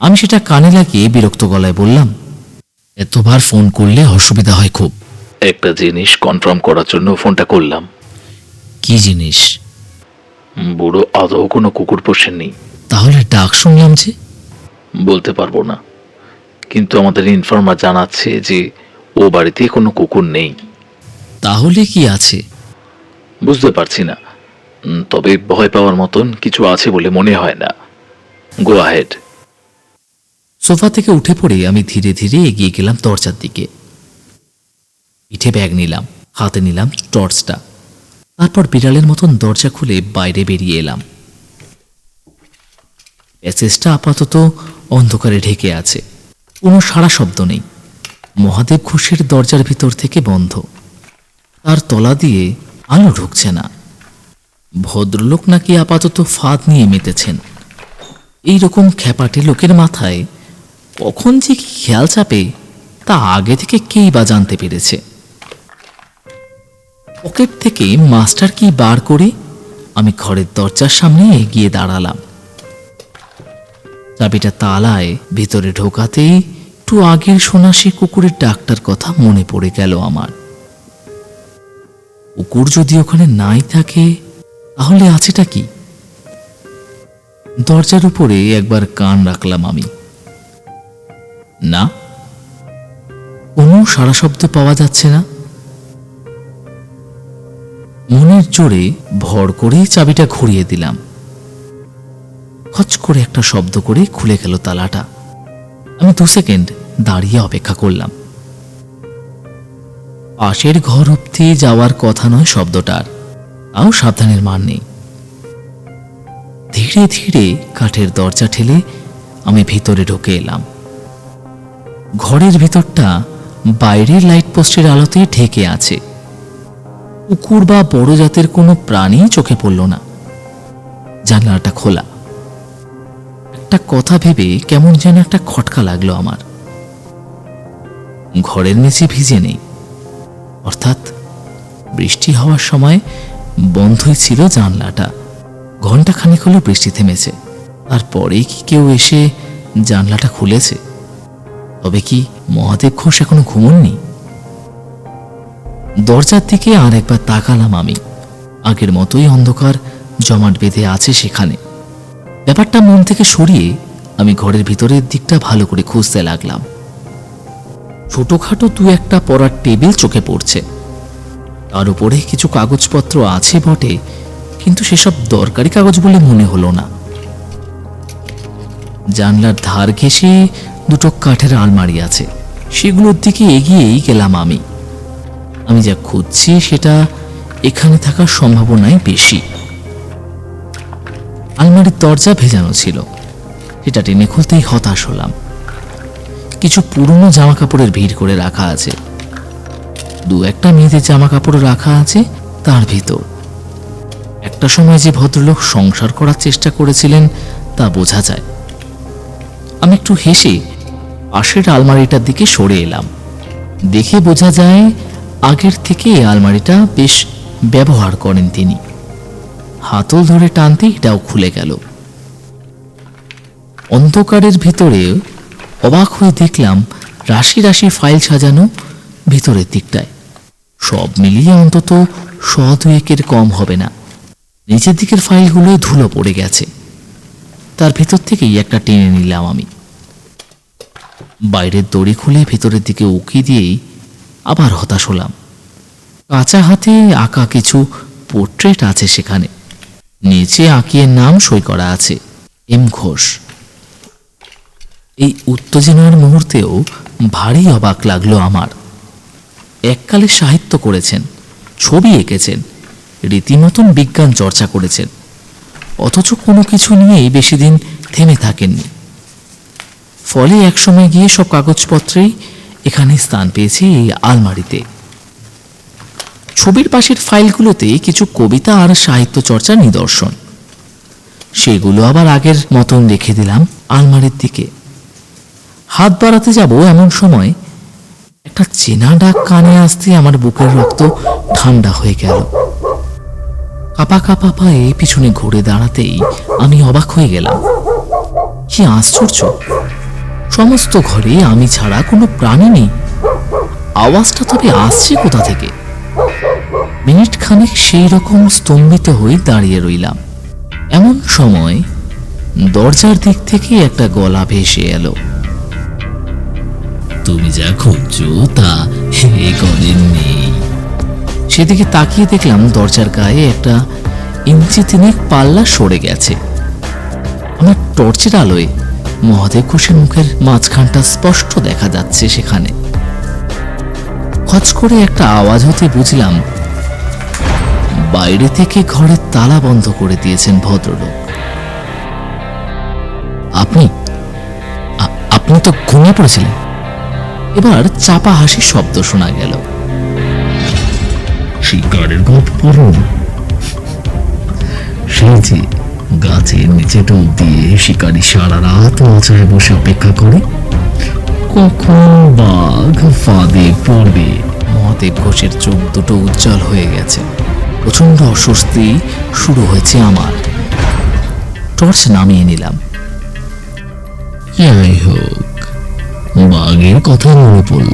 আমি সেটা কানে লাগিয়ে বিরক্ত গলায় বললাম, এতবার ফোন করলে অসুবিধা হয় খুব। একটা জিনিস কনফার্ম করার জন্য ফোনটা করলাম। কি জিনিস? বুড়ো আদৌ কোনো কুকুর পোষেননি। তাহলে ডাক শুনলাম যে। বলতে পারবো না, কিন্তু আমাদের ইনফর্মার জানাচ্ছে যে ও বাড়িতে কোনো কুকুর নেই। তাহলে কি আছে? বুঝতে পারছি না, তবে ভয় পাওয়ার মতন কিছু আছে বলে মনে হয় না। গো আহেড। সোফা থেকে উঠে পড়ে আমি ধীরে ধীরে এগিয়ে গেলাম দরজার দিকে। পিঠে ব্যাগ নিলাম, হাতে নিলাম টর্চটা। তারপর বিড়ালের মতন দরজা খুলে বাইরে বেরিয়ে এলাম। প্যাসেজটা আপাতত অন্ধকারে ঢেকে আছে, কোনো সাড়া শব্দ নেই। মহাদেব ঘোষের দরজার ভিতর থেকে বন্ধ, তার তলা দিয়ে আলো ঢুকছে না। ভদ্রলোক নাকি আপাতত ফাঁদ নিয়ে মেতেছেন। এইরকম খ্যাপাটে লোকের মাথায় কখন যে কি খেয়াল চাপে, তা আগে থেকে কেই বা জানতে পেরেছে। পকেট থেকে মাস্টার কি বার করে আমি ঘরের দরজার সামনে এগিয়ে দাঁড়ালাম। চাবিটা তালায় ভিতরে ঢোকাতেই একটু আগের শোনা সে কুকুরের ডাকটার কথা মনে পড়ে গেল আমার। কুকুর যদি ওখানে নাই থাকে, তাহলে আছেটা কি? দরজার উপরে একবার কান রাখলাম আমি। না, কোনো সাড়া শব্দ পাওয়া যাচ্ছে না। মনের জোরে ভর করে চাবিটা ঘুরিয়ে দিলাম। খচ করে একটা শব্দ করে খুলে গেল তালাটা। আমি 2 সেকেন্ড দাঁড়িয়ে অপেক্ষা করলাম। পাশের ঘর অবধি যাওয়ার কথা নয় শব্দটার, তাও সাবধানের মান নেই। ধীরে ধীরে কাঠের দরজা ঠেলে আমি ভিতরে ঢুকে এলাম। ঘরের ভিতরটা বাইরের লাইট পোস্টের আলোতে ঢেকে আছে। কুকুর বা বড় জাতের কোনো প্রাণী চোখে পড়ল না। জানলাটা খোলা। একটা কথা ভেবে কেমন যেন একটা খটকা লাগলো আমার। ঘরের নিচে ভিজে নেই, অর্থাৎ বৃষ্টি হওয়ার সময় বন্ধই ছিল জানলাটা। ঘন্টাখানেক হলো বৃষ্টি থেমেছে, তারপরেই কি কেউ এসে জানলাটা খুলেছে? তবে কি মহাদেব ঘোষ এখনো ঘুমননি? দরজার দিকে আর একবার তাকালাম আমি। আগের মতোই অন্ধকার জমাট বেঁধে আছে সেখানে। ব্যাপারটা মন থেকে সরিয়ে আমি ঘরের ভিতরের দিকটা ভালো করে খুঁজতে লাগলাম। ছোটখাটো 2-1টা পড়ার টেবিল চোখে পড়ছে। তার উপরে কিছু কাগজপত্র আছে বটে, কিন্তু সেসব দরকারি কাগজ বলে মনে হলো না। জানলার ধার ঘেঁষে 2টো কাঠের আলমারি আছে, সেগুলোর দিকে এগিয়েই গেলাম আমি। আমি যা খুঁজছি সেটা এখানে থাকার সম্ভাবনাই বেশি। আলমারির দরজা ভেজানো ছিল, সেটা টেনে খুলতেই হতাশ হলাম। কিছু পুরনো জামা কাপড়ের ভিড় করে রাখা আছে। 2-1টা মেয়েদের জামা কাপড় রাখা আছে তার ভিতর। একটা সময় যে ভদ্রলোক সংসার করার চেষ্টা করেছিলেন তা বোঝা যায়। আমি একটু হেসে পাশের আলমারিটার দিকে সরে এলাম। দেখে বোঝা যায় আগের থেকে এই আলমারিটা বেশ ব্যবহার করেন তিনি। হাতল ধরে টানতে এটাও খুলে গেল। অন্ধকারের ভিতরে অবাক হয়ে দেখলাম রাশি রাশি ফাইল সাজানো ভিতরের দিকটায়। সব মিলিয়ে অন্তত 100-2 কম হবে না। নিচের দিকের ফাইলগুলো ধুলো পড়ে গেছে। তার ভিতর থেকেই একটা টেনে নিলাম আমি। বাইরের দড়ি খুলে ভিতরের দিকে উকি দিয়েই আবার হতাশ হলাম। কাঁচা হাতে আঁকা কিছু পোর্ট্রেট আছে সেখানে। নিচে আঁকিয়ে নাম সই করা আছে, এম ঘোষ। এই উত্তেজনার মুহূর্তেও ভারী অবাক লাগলো আমার। এককালে সাহিত্য করেছেন, ছবি এঁকেছেন, রীতিমতন বিজ্ঞান চর্চা করেছেন, অথচ কোনো কিছু নিয়েই বেশি দিন থেমে থাকেননি। ফলে একসময় গিয়ে সব কাগজপত্রেই এখানে স্থান পেয়েছে এই আলমারিতে। ছবির পাশের ফাইলগুলোতে কিছু কবিতা আর সাহিত্য চর্চার নিদর্শন। সেগুলো আবার আগের মতন রেখে দিলাম আলমারির দিকে। হাত বাড়াতে যাব এমন সময় একটা চেনা ডাক কানে আসতে আমার বুকের রক্ত ঠান্ডা হয়ে গেল। কাপা কাপা পায়ে পিছনে ঘুরে দাঁড়াতেই আমি অবাক হয়ে গেলাম। কি আশ্চর্য, সমস্ত ঘরে আমি ছাড়া কোনো প্রাণী নেই। আওয়াজটা তবে আসছে কোথা থেকে? মিনিট খানেক সেই রকম স্তম্ভিত হয়ে দাঁড়িয়ে রইলাম। এমন সময় দরজার দিক থেকে একটা গলা ভেসে এলো। তুমি যা খুঁজছো তা এ ঘরে নেই। সেদিকে তাকিয়ে দেখলাম দরজার গায়ে একটা ইঞ্চি 3 পাল্লা সরে গেছে। আমার টর্চের আলোয় মহাদেব ঘোষের মুখের মাঝখানটা স্পষ্ট দেখা যাচ্ছে সেখানে। খচ করে একটা আওয়াজ হতে বুঝলাম বাইরে থেকে ঘরের তালা বন্ধ করে দিয়েছেন ভদ্রলোক। আপনি আপনি তো ঘুমিয়ে পড়েছিলেন। এবার চাপা হাসির শব্দ শোনা গেল। শিকারের গল্প পড়ো। সেই যে গাছের নিচে টোপ দিয়ে শিকারী সারা রাত মাচায় বসে অপেক্ষা করে কখন বাঘ ফাঁদে পড়বে। মহাদেব ঘোষের চোখ দুটো উজ্জ্বল হয়ে গেছে। প্রচন্ড অস্বস্তি শুরু হয়েছে আমার। টর্চ নামিয়ে নিলাম। যাই হোক, বাঘের কথা মনে পড়ল।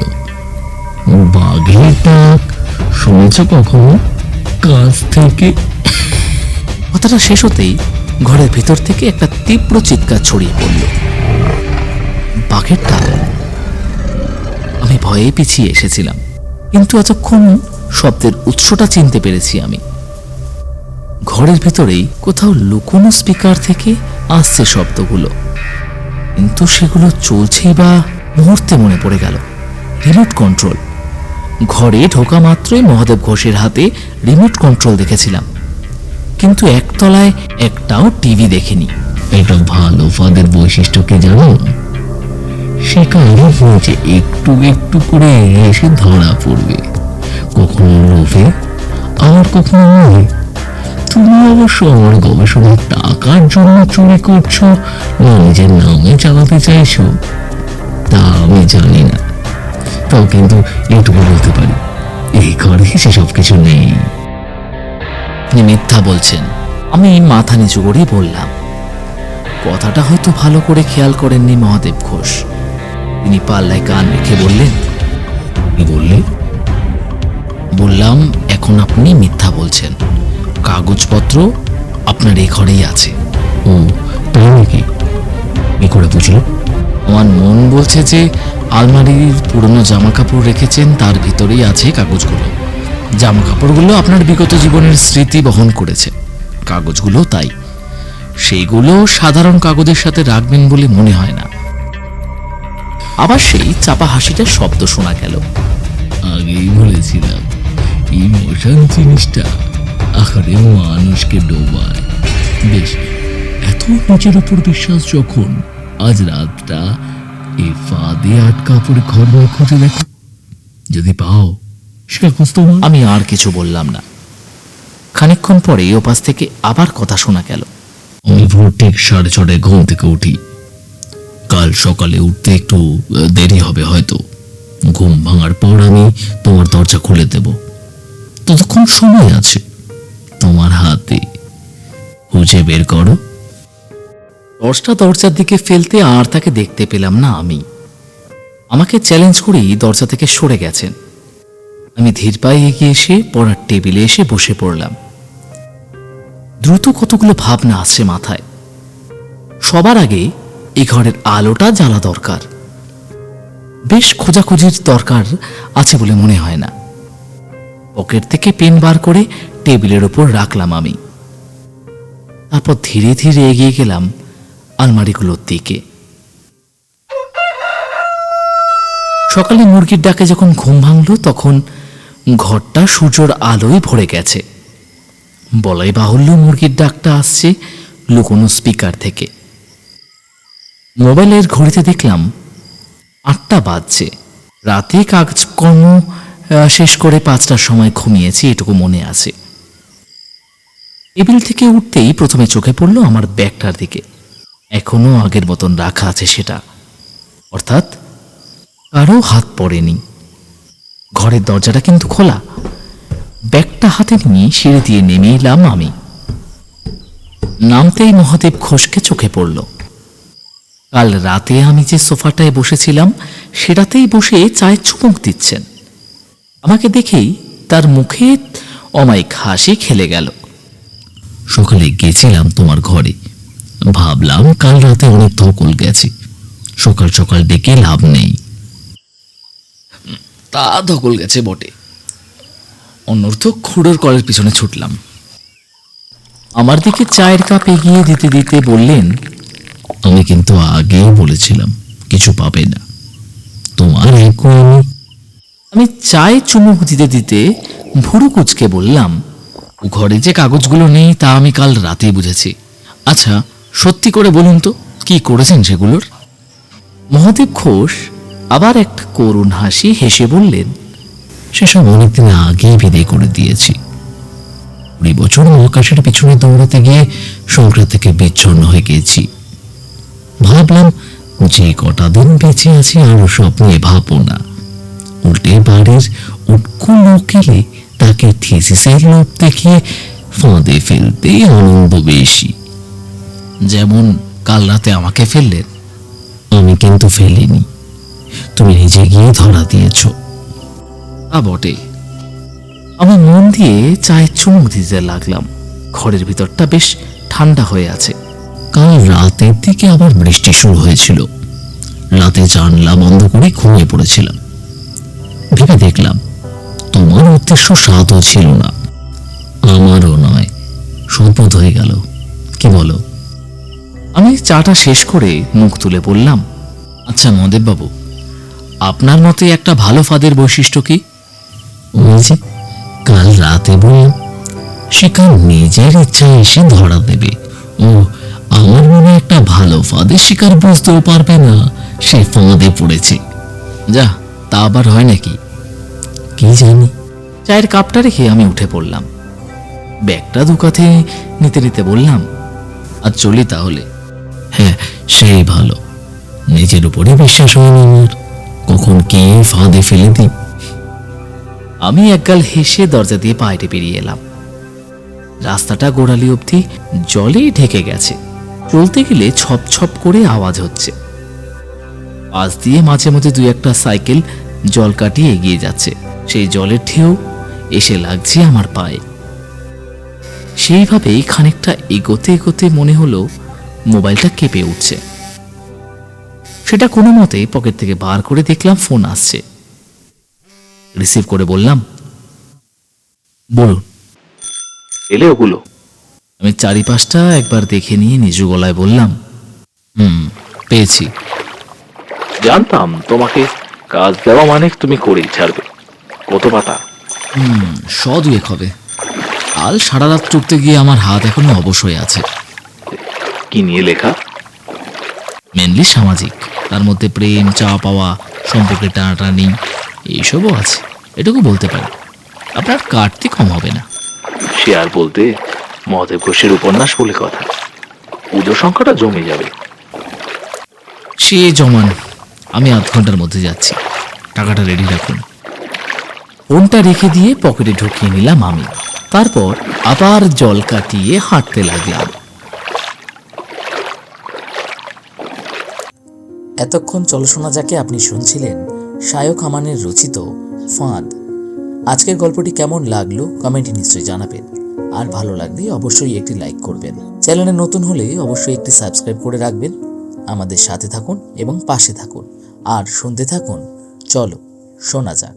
বাঘের ডাক শুনেছ কখনো কাছ থেকে? কথাটা শেষ হতেই ঘরের ভিতর থেকে একটা তীব্র চিৎকার ছড়িয়ে পড়ল। বাঘের ডাক! আমি ভয়ে পিছিয়ে এসেছিলাম, কিন্তু এতক্ষণ শব্দের উৎসটা চিনতে পেরেছি আমি। ঘরের ভেতরেই কোথাও লুকোনো স্পিকার থেকে আসছে শব্দগুলো, কিন্তু সেগুলো চলছেই বা মুহূর্তে মনে পড়ে গেল রিমোট কন্ট্রোল। ঘরে ঢোকা মাত্রই মহাদেব ঘোষের হাতে রিমোট কন্ট্রোল দেখেছিলাম, কিন্তু একতলায় একটাও টিভি দেখিনি। এটা ভালো ফাঁদের বৈশিষ্ট্য কি জানো? শিকার নিচে একটু একটু করে এসে ধরা পড়বে, কখনো লোভে আবার কখনো নয়। তুমি অবশ্য আমার গবেষণার টাকার জন্য চুরি করছো না নিজের নামে চালাতে চাইছো তা আমি জানি না। তাও কিন্তু এটুকু বলতে পারি, এই ঘরে সেসব কিছু নেই। আপনি মিথ্যা বলছেন। আমি মাথা নিচু করে বললাম। কথাটা হয়তো ভালো করে খেয়াল করেননি মহাদেব ঘোষ। তিনি পাল্লায় কান রেখে বললেন, কি বললে? বললাম এখন আপনি মিথ্যা বলছেন। কাগজপত্র আপনার এই ঘরেই আছে। ও তাই নাকি? কি করে বুঝলো? আমার মন বলছে যে আলমারির পুরনো জামা কাপড় রেখেছেন, তার ভিতরেই আছে কাগজগুলো। জামা কাপড়গুলো আপনার বিগত জীবনের স্মৃতি বহন করেছে, কাগজগুলো তাই। সেইগুলো সাধারণ কাগজের সাথে রাখবেন বলে মনে হয় না। আবার সেই চাপা হাসিটার শব্দ শোনা গেল। আগেই বলেছিলাম ইমোশন জিনিসটা আকারে মানুষকে ডোবায়। বেশ, এত নিজের উপর বিশ্বাস যখন, আজ রাতটা এই ফাঁদে আটকা পড়ে ঘর নিয়ে খুঁজে দেখো। যদি পাও সে কাগজ তোমার। আমি আর কিছু বললাম না। খানিকক্ষণ পরে ওপাশ থেকে আবার কথা শোনা গেল। আমি ভোর ঠিক 6:30 ঘুম থেকে উঠি। কাল সকালে উঠতে একটু দেরি হবে হয়তো। ঘুম ভাঙার পর আমি তোমার দরজা খুলে দেব। ততক্ষণ সময় আছে তোমার হাতে, খুঁজে বের করো। টর্চটা দরজার দিকে ফেলতে আর তাকে দেখতে পেলাম না। আমি আমাকে চ্যালেঞ্জ করেই দরজা থেকে সরে গেছেন। আমি ধীর পায়ে এগিয়ে এসে পড়ার টেবিলে এসে বসে পড়লাম। দ্রুত কতগুলো ভাবনা আসছে মাথায়। সবার আগে এই ঘরের আলোটা জ্বালা দরকার। বেশ খোঁজাখুঁজির দরকার আছে বলে মনে হয় না। পকেট থেকে পেন বার করে টেবিলের ওপর রাখলাম আমি। তারপর ধীরে ধীরে এগিয়ে গেলাম আলমারিগুলোর দিকে। সকালে মুরগির ডাকে যখন ঘুম ভাঙল তখন ঘরটা সূর্যের আলোয় ভরে গেছে। বলাই বাহুল্য মুরগির ডাকটা আসছে লুকোনো স্পিকার থেকে। মোবাইলের ঘড়িতে দেখলাম 8টা বাজছে। রাতে কাজকর্ম শেষ করে 5টার সময় ঘুমিয়েছি, এটুকু মনে আছে। টেবিল থেকে উঠতেই প্রথমে চোখে পড়ল আমার ব্যাগটার দিকে। এখনো আগের মতন রাখা আছে সেটা, অর্থাৎ কারো হাত পড়েনি। ঘরের দরজাটা কিন্তু খোলা। ব্যাগটা হাতে নিয়ে সিঁড়ি দিয়ে নেমে এলাম আমি। নামতেই মহাদেব ঘোষকে চোখে পড়ল। কাল রাতে আমি যে সোফাটায় বসেছিলাম সেটাতেই বসে চায়ে চুমুক দিচ্ছেন। আমাকে দেখেই তার মুখে অমায়িক হাসি খেলে গেল। সকালে গেছিলাম তোমার ঘরে, ভাবলাম কাল রাতে অনেক ধকল গেছে, সকাল সকাল ডেকে লাভ নেই। তা ধকল গেছে বটে। অনর্থ খুঁড়োর কলের পিছনে ছুটলাম। আমার দিকে চায়ের কাপ এগিয়ে দিতে দিতে বললেন, আমি কিন্তু আগেই বলেছিলাম কিছু পাবে না। তোমার আমি চায়ে চুমুক দিতে দিতে ভুরু কুচকে বললাম, ঘরে যে কাগজগুলো নেই তা আমি কাল রাতেই বুঝেছি। আচ্ছা সত্যি করে বলুন তো কি করেছেন সেগুলোর? মহাদেব ঘোষ আবার একটা করুণ হাসি হেসে বললেন, সেসব অনেকদিন আগেই বিদায় করে দিয়েছি। 20 বছর মহাকাশের পিছনে দৌড়াতে গিয়ে সংসার থেকে বিচ্ছন্ন হয়ে গেছি। ভাবলাম যে কটা দিন বেঁচে আছি আরো সব নিয়ে ভাববো না। উল্টে বাড়ির উটকো লোক এলে তাকে থিসিসের লোভ দেখিয়ে ফাঁদে ফেলতে আনন্দ বেশি। যেমন কাল রাতে আমাকে ফেললেন। আমি কিন্তু ফেলিনি, তুমি নিজে গিয়ে ধরা দিয়েছো। তা বটে। আমি মন দিয়ে চায়ের চুমুক দিতে লাগলাম। ঘরের ভিতরটা বেশ ঠান্ডা হয়ে আছে। কাল রাতের দিকে আবার বৃষ্টি শুরু হয়েছিল। রাতে জানলা বন্ধ করে ঘুমিয়ে পড়েছিলাম। ভেবে দেখলাম তোমার উদ্দেশ্য সাধও ছিল না, আমারও নয়। সম্পদ হয়ে গেল, কি বলো? আমি চাটা শেষ করে মুখ তুলে বললাম, আচ্ছা মহাদেব বাবু, আপনার মতে একটা ভালো ফাঁদের বৈশিষ্ট্য কি? ওই যে কাল রাতে বললাম, শিকার নিজের ইচ্ছায় এসে ধরা দেবে। ও আমার মনে একটা ভালো ফাঁদের শিকার বুঝতেও পারবে না সে ফাঁদে পড়েছে। যা, তা আবার হয় নাকি? কি জানি। চায়ের কাপটা রেখে আমি উঠে পড়লাম। ব্যাগটা দুকাতে নিতে নিতে বললাম, আজ চলি তাহলে। হ্যাঁ, সেই ভালো। নিজের উপরে বিশ্বাস হয় না আমার, কখন কে ফাঁদে ফেলে দিই। আমি একগাল হেসে দরজা দিয়ে বাইরে বেরিয়ে এলাম। রাস্তাটা গোড়ালি অবধি জলেই ঢেকে গেছে। চলতে গেলে ছপ ছপ করে আওয়াজ হচ্ছে। পাশ দিয়ে মাঝে মধ্যে 2-1টা সাইকেল জল কাটিয়ে এগিয়ে যাচ্ছে। সেই জলের ঢেউ এসে লাগছে আমার পায়ে। সেইভাবেই খানিকটা এগোতে এগোতে মনে হলো মোবাইলটা কেঁপে উঠছে। সেটা কোনো মতে পকেট থেকে বার করে দেখলাম ফোন আসছে। রিসিভ করে বললাম, বলুন। এলে ওগুলো? আমি চারিপাশটা একবার দেখে নিয়ে নিচু গলায় বললাম, পেয়েছি। জানতাম তোমাকে কাজ দেওয়া মানে তুমি করেই ছাড়বে। কত পাতা? 100-2 হবে। কাল সারা রাত টুকতে গিয়ে আমার হাত এখনো অবশ হয়ে আছে। কি নিয়ে লেখা? মেনলি সামাজিক, তার মধ্যে প্রেম, চাওয়া পাওয়া, সম্পর্কে টানাটানি এইসবও আছে, এটুকু বলতে পারি। আপনার কাটতে কম হবে না। সে আর বলতে মহাদেব ঘোষের উপন্যাস বলে কথা। পুজো সংখ্যাটা জমে যাবে। সে জমান, আমি আধ ঘন্টার মধ্যে যাচ্ছি, টাকাটা রেডি রাখুন। ফোনটা রেখে দিয়ে পকেটে ঢুকিয়ে নিলাম আমি। তারপর আবার জল কাটিয়ে হাঁটতে লাগলাম। এতক্ষণ চলো শোনা যাকে আপনি শুনছিলেন শায়ক আমানের রচিত ফাঁদ। আজকের গল্পটি কেমন লাগলো কমেন্টে নিশ্চয়ই জানাবেন, আর ভালো লাগলে অবশ্যই একটি লাইক করবেন। চ্যানেলে নতুন হলে অবশ্যই একটি সাবস্ক্রাইব করে রাখবেন। আমাদের সাথে থাকুন এবং পাশে থাকুন, আর শুনতে থাকুন চলো শোনা যাক।